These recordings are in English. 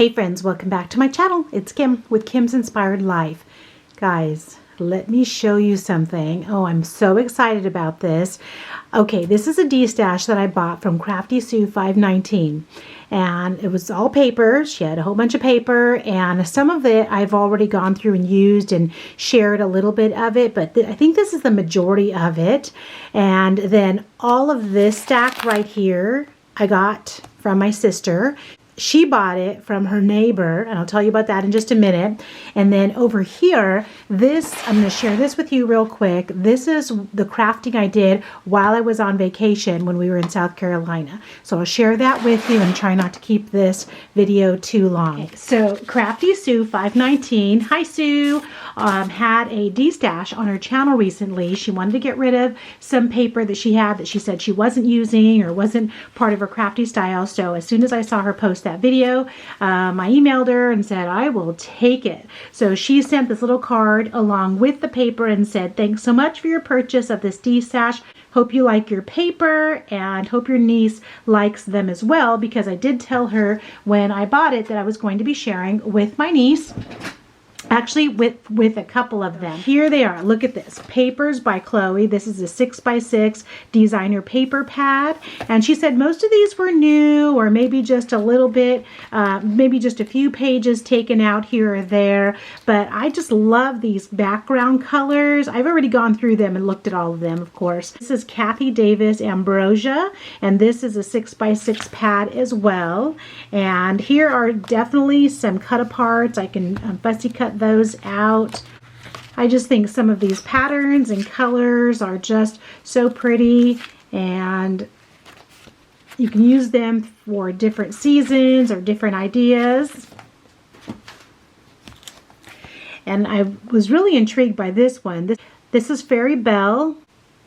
Hey friends, welcome back to my channel. It's Kim with Kim's Inspired Life. Guys, let me show you something. Oh, I'm so excited about this. Okay, this is a Destash that I bought from Crafty Sue 519. And it was all paper. She had a whole bunch of paper, and some of it I've already gone through and used and shared a little bit of it, but I think this is the majority of it. And then all of this stack right here I got from my sister. She bought it from her neighbor, and I'll tell you about that in just a minute. And then over here, this, I'm going to share this with you real quick. This is the crafting I did while I was on vacation when we were in South Carolina. So I'll share that with you and try not to keep this video too long. Okay, so Crafty Sue 519, hi Sue, had a Destash on her channel recently. She wanted to get rid of some paper that she had that she said she wasn't using or wasn't part of her crafty style. So as soon as I saw her post that video, I emailed her and said I will take it. So she sent this little card along with the paper and said, thanks so much for your purchase of this Destash. Hope you like your paper and hope your niece likes them as well, because I did tell her when I bought it that I was going to be sharing with my niece. Actually, with a couple of them. Here they are. Look at this. Papers by Chloe. This is a 6x6 designer paper pad. And she said most of these were new, or maybe just a little bit, maybe just a few pages taken out here or there. But I just love these background colors. I've already gone through them and looked at all of them, of course. This is Kathy Davis Ambrosia, and this is a 6x6 pad as well. And here are definitely some cut aparts. I can fussy cut those out. I just think some of these patterns and colors are just so pretty, and you can use them for different seasons or different ideas. And I was really intrigued by this one. This is Fairy Belle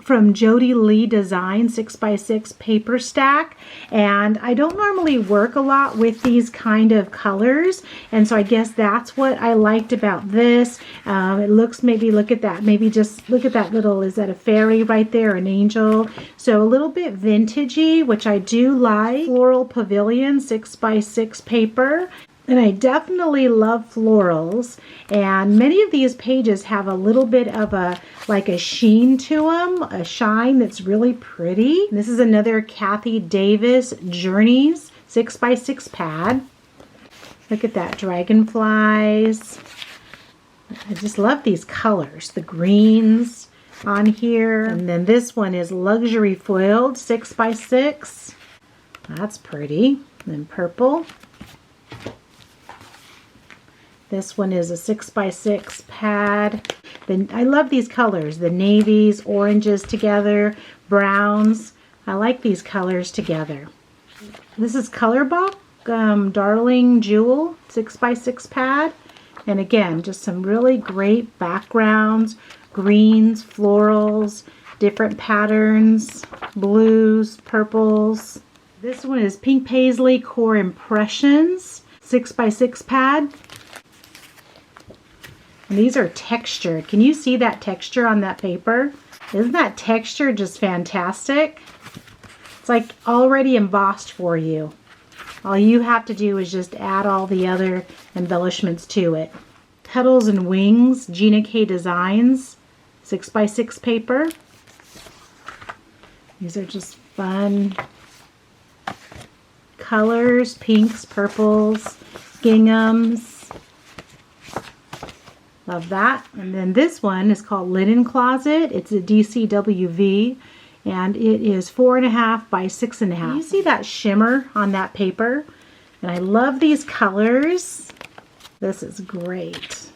from Jody Lee Design 6x6 paper stack, and I don't normally work a lot with these kind of colors, and so I guess that's what I liked about this. It looks, maybe look at that, maybe just look at that little, is that a fairy right there, an angel? So a little bit vintagey, which I do like. Floral Pavilion 6x6 paper. And I definitely love florals, and many of these pages have a little bit of a, like a sheen to them, a shine that's really pretty. This is another Kathy Davis Journeys 6x6 pad. Look at that, dragonflies. I just love these colors, the greens on here. And then this one is Luxury Foiled 6x6. That's pretty. And then purple. This one is a 6x6 pad. Then I love these colors, the navies, oranges together, browns. I like these colors together. This is Colorbach Darling Jewel 6x6 pad. And again, just some really great backgrounds, greens, florals, different patterns, blues, purples. This one is Pink Paisley Core Impressions 6x6 pad. And these are textured. Can you see that texture on that paper? Isn't that texture just fantastic? It's like already embossed for you. All you have to do is just add all the other embellishments to it. Petals and Wings, Gina K Designs, 6x6 paper. These are just fun colors, pinks, purples, ginghams. Love that. And then this one is called Linen Closet. It's a DCWV, and it is 4.5 by 6.5. You see that shimmer on that paper? And I love these colors. This is great.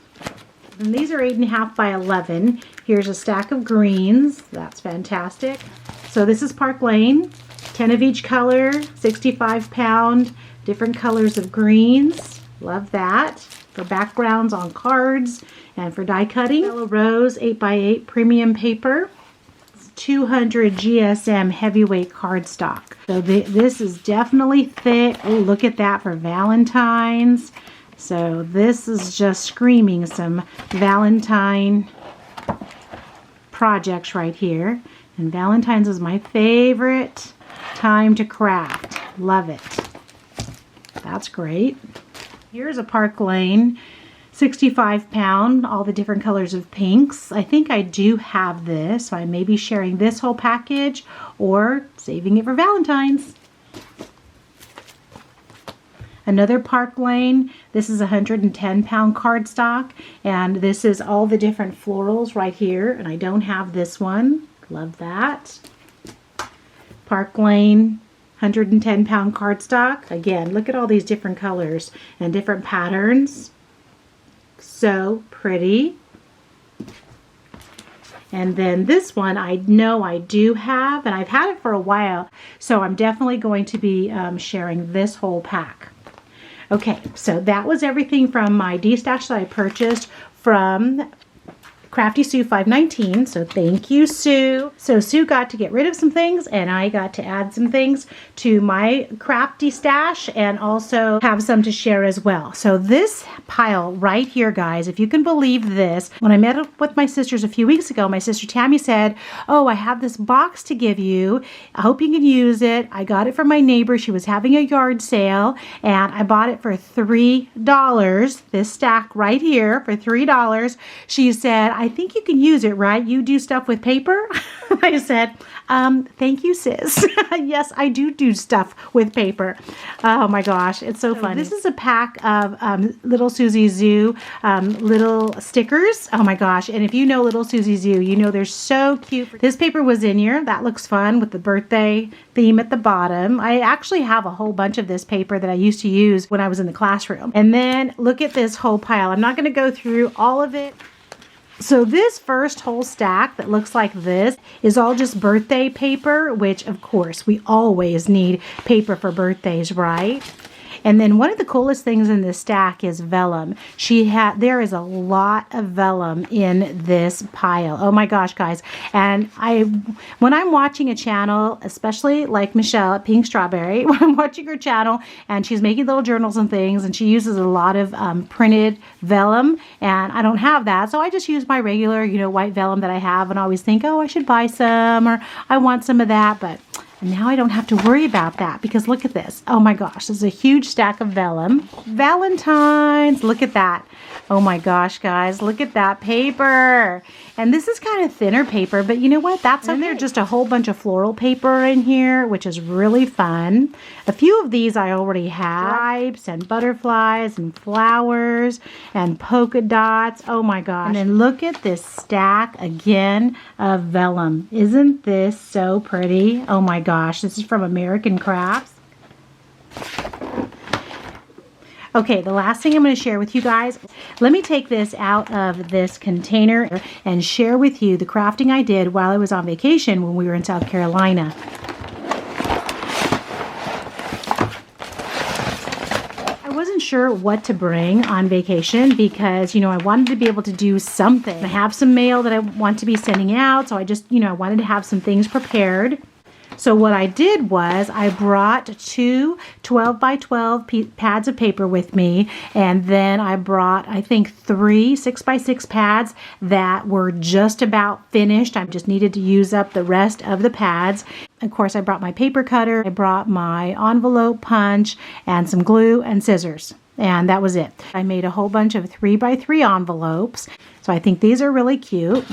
And these are 8.5 by 11. Here's a stack of greens. That's fantastic. So this is Park Lane. 10 of each color, 65 pound, different colors of greens. Love that. For backgrounds on cards and for die cutting. Yellow Rose 8x8 premium paper. 200 GSM heavyweight cardstock. So this is definitely thick. Oh, look at that for Valentine's. So this is just screaming some Valentine projects right here. And Valentine's is my favorite time to craft. Love it. That's great. Here's a Park Lane 65-pound, all the different colors of pinks. I think I do have this, so I may be sharing this whole package or saving it for Valentine's. Another Park Lane. This is a 110-pound cardstock, and this is all the different florals right here, and I don't have this one. Love that. Park Lane 110-pound cardstock. Again, look at all these different colors and different patterns. So pretty. And then this one I know I do have, and I've had it for a while, so I'm definitely going to be sharing this whole pack. Okay, so that was everything from my Destash that I purchased from Crafty Sue 519. So thank you, Sue. So Sue got to get rid of some things, and I got to add some things to my crafty stash and also have some to share as well. So this pile right here, guys, if you can believe this, when I met up with my sisters a few weeks ago, my sister Tammy said, "Oh, I have this box to give you. I hope you can use it. I got it from my neighbor. She was having a yard sale, and I bought it for $3. This stack right here for $3. She said, "I think you can use it, right? You do stuff with paper?" I said, "Thank you, sis." Yes, I do stuff with paper. Oh my gosh, it's so funny. This is a pack of Little Susie Zoo little stickers. Oh my gosh, and if you know Little Susie Zoo, you know they're so cute. This paper was in here. That looks fun with the birthday theme at the bottom. I actually have a whole bunch of this paper that I used to use when I was in the classroom. And then look at this whole pile. I'm not going to go through all of it. So this first whole stack that looks like this is all just birthday paper, which of course we always need paper for birthdays, right? And then one of the coolest things in this stack is vellum. There is a lot of vellum in this pile. Oh my gosh, guys. And when I'm watching a channel, especially like Michelle at Pink Strawberry, when I'm watching her channel and she's making little journals and things, and she uses a lot of printed vellum, and I don't have that. So I just use my regular, white vellum that I have, and I always think, oh, I should buy some, or I want some of that, but and now I don't have to worry about that because look at this. Oh my gosh, this is a huge stack of vellum. Valentine's, look at that. Oh my gosh, guys, look at that paper. And this is kind of thinner paper, but you know what? That's okay. There's just a whole bunch of floral paper in here, which is really fun. A few of these I already have. Stripes and butterflies and flowers and polka dots. Oh my gosh. And then look at this stack again of vellum. Isn't this so pretty? Oh my gosh, this is from American Crafts. Okay, the last thing I'm going to share with you guys, let me take this out of this container and share with you the crafting I did while I was on vacation when we were in South Carolina. I wasn't sure what to bring on vacation because, I wanted to be able to do something. I have some mail that I want to be sending out, so I just, I wanted to have some things prepared. So what I did was I brought two 12 by 12 pads of paper with me, and then I brought, I think, 3 6 by 6 pads that were just about finished. I just needed to use up the rest of the pads. Of course, I brought my paper cutter, I brought my envelope punch, and some glue and scissors. And that was it. I made a whole bunch of 3 by 3 envelopes. So I think these are really cute.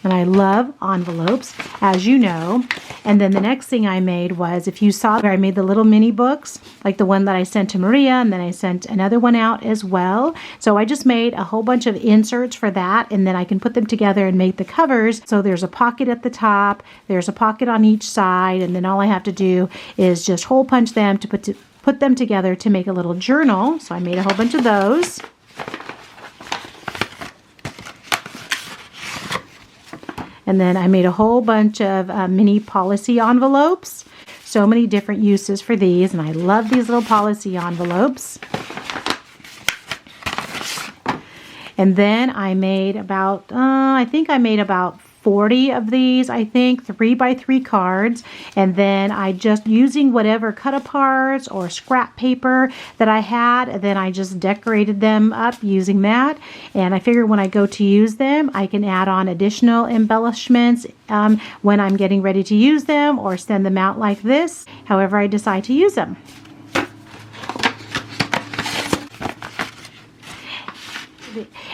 And I love envelopes, as you know. And then the next thing I made was, if you saw there, I made the little mini books, like the one that I sent to Maria, and then I sent another one out as well. So I just made a whole bunch of inserts for that, and then I can put them together and make the covers. So there's a pocket at the top, there's a pocket on each side, and then all I have to do is just hole punch them to put them together to make a little journal. So I made a whole bunch of those. And then I made a whole bunch of mini policy envelopes. So many different uses for these. And I love these little policy envelopes. And then I made about, I think I made about 40 of these, 3 by 3 cards. And then I just, using whatever cut-aparts or scrap paper that I had, and then I just decorated them up using that. And I figured when I go to use them, I can add on additional embellishments when I'm getting ready to use them, or send them out like this, however I decide to use them.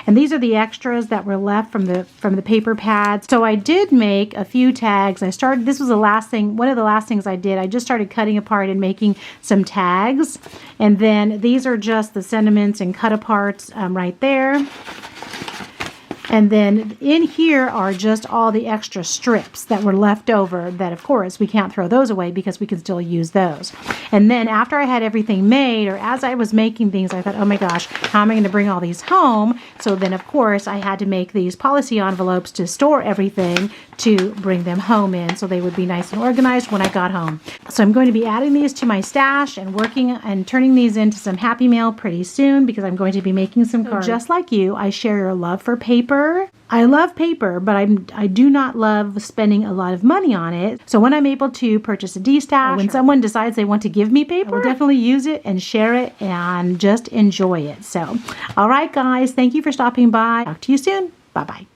And these are the extras that were left from the paper pads. So I did make a few tags. This was the last thing, one of the last things I did. I just started cutting apart and making some tags. And then these are just the sentiments and cut aparts right there. And then in here are just all the extra strips that were left over that, of course, we can't throw those away because we can still use those. And then after I had everything made, or as I was making things, I thought, oh my gosh, how am I going to bring all these home? So then, of course, I had to make these policy envelopes to store everything to bring them home in so they would be nice and organized when I got home. So I'm going to be adding these to my stash and working and turning these into some Happy Mail pretty soon because I'm going to be making some cards. So just like you, I share your love for paper. I love paper, but I do not love spending a lot of money on it. So when I'm able to purchase a Destash, when someone decides they want to give me paper, I will definitely use it and share it and just enjoy it. So, all right, guys, thank you for stopping by. Talk to you soon. Bye-bye.